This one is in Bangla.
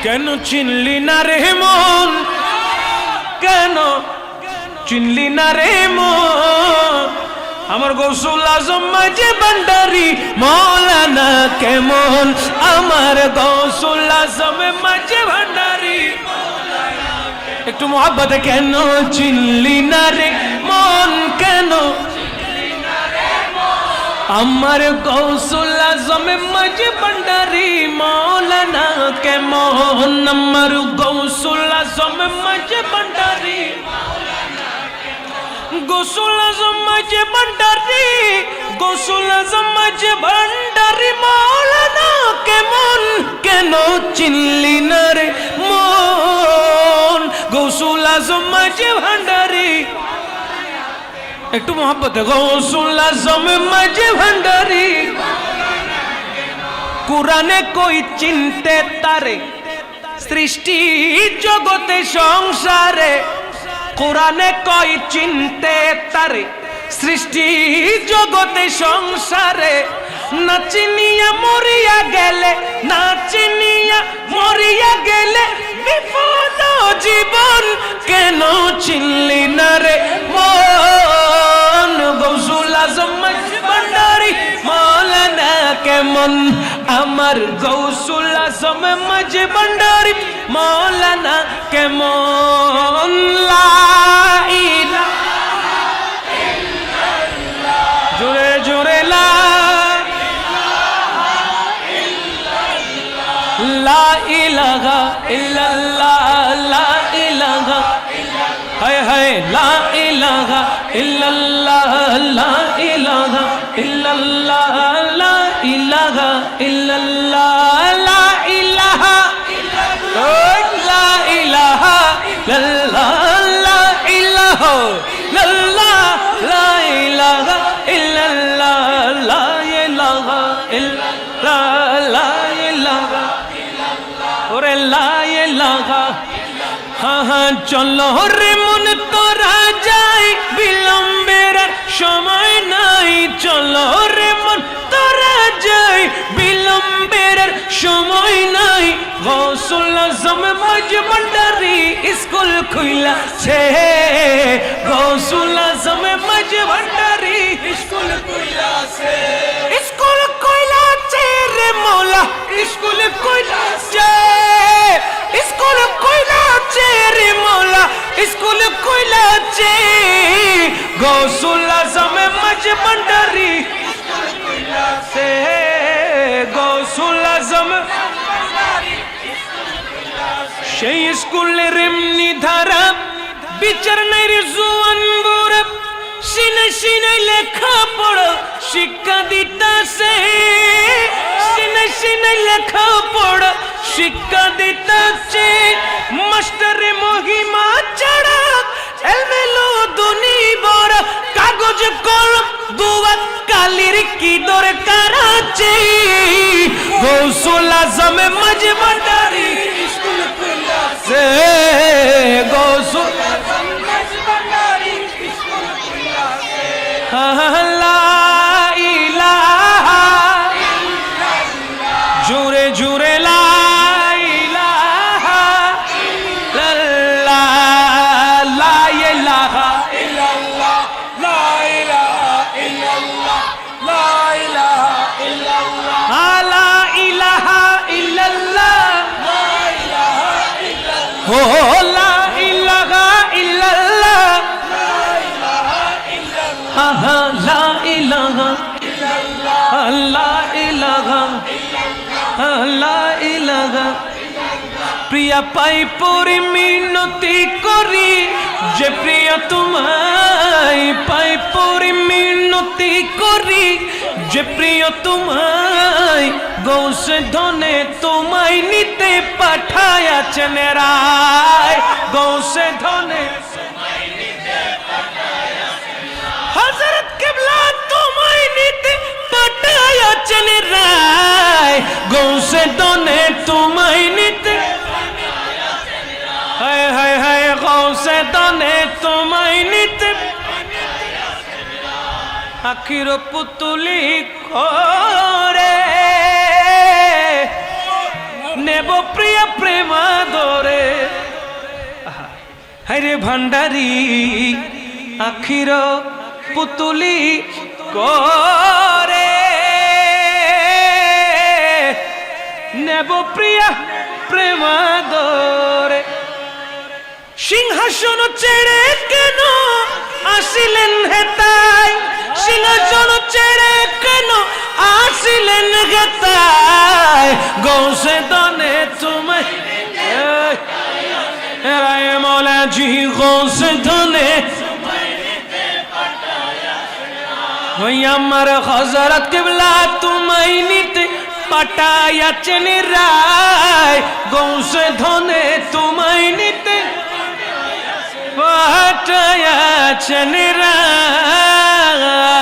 কেন চিনলি না রে মন, কেন চিনলি না রে মন, আমার গৌসুল আজম মাঝে ভান্ডারি মৌলানা কেমন, আমার গৌসুল আজম মাঝে ভান্ডারি। একটু মোহাব্বতে কেন চিনলি না রে মন, কেন আমার গৌসুল আজম মাঝে ভান্ডারি মৌলানা কেমন, আমার গৌসুল আজম মাঝে ভান্ডারি, গৌসুল আজম মাঝে ভান্ডারি, গৌসুল আজম মাঝে ভান্ডারি মৌলানা কেমন, কেন চিনলি না রে মন, গৌসুল আজম মাঝে ভান্ডারি। একটু মোহাব্বতে গৌসুল আজম মাঝে ভান্ডারি। কুরআনে কই চিনতে তারে সৃষ্টি জগতে সংসারে, কুরআনে কই চিনতে তারে সৃষ্টি জগতে সংসারে, না চিনিয়া মরিয়া গেলে, না চিনিয়া মরিয়া গেলে বিপদ জীবন, কেন চিনলি না রে মন, গৌসুল আজম মাঝে ভান্ডারি মৌলানা কেমন, আমার গৌসুল আজম মাঝে ভান্ডারি মৌলানা কেমন। লা ইলাহা ইল্লাল্লাহ, জোরে জোরে লা ইলাহা ইল্লাল্লাহ, লা ইলাহা হায় হায় লা ইলাহা ইল্লাল্লাহ, লা ইলাহা ইল্লাল্লাহ, লা ইলাহা ইল্লাল্লাহ, লা ইলাহা ইল্লাল্লাহ, লা ইলাহা ইল্লাল্লাহ, লা ইলাহা ইল্লাল্লাহ, লা ইলাহা ইল্লাল্লাহ, লা ইলাহা ইল্লাল্লাহ, লা ইলাহা ওরে লা ইলাহা। হ্যাঁ হ্যাঁ চলো রে মন তোরা যাই, বিলম্বের সময় নাই, চলো রে মন তোরা যাই, বিলম্বের সময় নাই, গৌসুল আজম মাঝে ভান্ডারি স্কুল খুইলাছে, গৌসুল আজম মাঝে ভান্ডারি স্কুল খুইলাছে, স্কুল খুইলাছে রে মৌলা, স্কুল খুইলাছে, স্কুল খুইলাছে রে মৌলা, স্কুল খুইলাছে, গৌসুল আজম মাঝে ভান্ডারি স্কুল খুইলাছে, গৌসুল আজম সেই স্কুলের এমনি ধারা, বিচার নাই রে জুয়ান বুড়া, সিনে সিনে লেখা পড়ো শিক্ষা দিতাছে, সিনে সিনে লেখা পড়ো শিক্ষা দিতাছে, মাস্টারে মহিমা ছাড়া এলমেলো দুনি বড়, কাগজ কলম দুয়াত কালির কি দরকার আছে, গৌসুল আজম মাঝে ভান্ডারি স্কুল খুইলাছে, গৌসুল আজম মাঝে ভান্ডারি স্কুল খুইলাছে, লা ইলাহা ইল্লাল্লাহ, জোরে জোরে লা ইলাহা ইল্লাল্লাহ, লা ইলাহা ইল্লাল্লাহ, লা ইলাহা ইল্লাল্লাহ, লা ইলাহা ইল্লাল্লাহ, লা ইলাহা ইল্লাল্লাহ, লা ইলাহা ইল্লাল্লাহ, ও লা ইলাহা ইল্লাল্লাহ, লা ইলাহা ইল্লাল্লাহ, লা ইলাহা ইল্লাল্লাহ, লা ইলাহা ইল্লাল্লাহ, লা ইলাহা। প্রিয়া পাই পরি মিনতি করি, যে প্রিয়া তোমায় পাই পরি মিনতি করি, যে প্রিয় তোমায় গৌসে ধনে তোমায় নিতে পাঠায়াছেন রায়, গৌসে ধনে হযরত কিবলা তোমায় নিতে পাঠায়াছেন রায়, গৌসে ধনে তোমায় নিতে, হায় হায় হায় গৌসে ধনে তোমায় নিতে, আখির পুতুলি করে নেব প্রিয় প্রেমা আরে ভান্ডারি আখির পুতুলি করে নেব প্রিয়া প্রেমাদরে সিংহাসন ছেড়ে কেন আসিলেন হেতাই সিংহাসন ছেড়ে কেন আসিলেন হেতাই গৌসে দনে তোমায় রায় মৌলাজি গৌসে দনে ওই আমার হযরত কিবলা তোমায় নিতে পাঠাইয়াছেন রায় গৌসে ধনে তোমায় নিতে পাঠাইয়াছেন রায়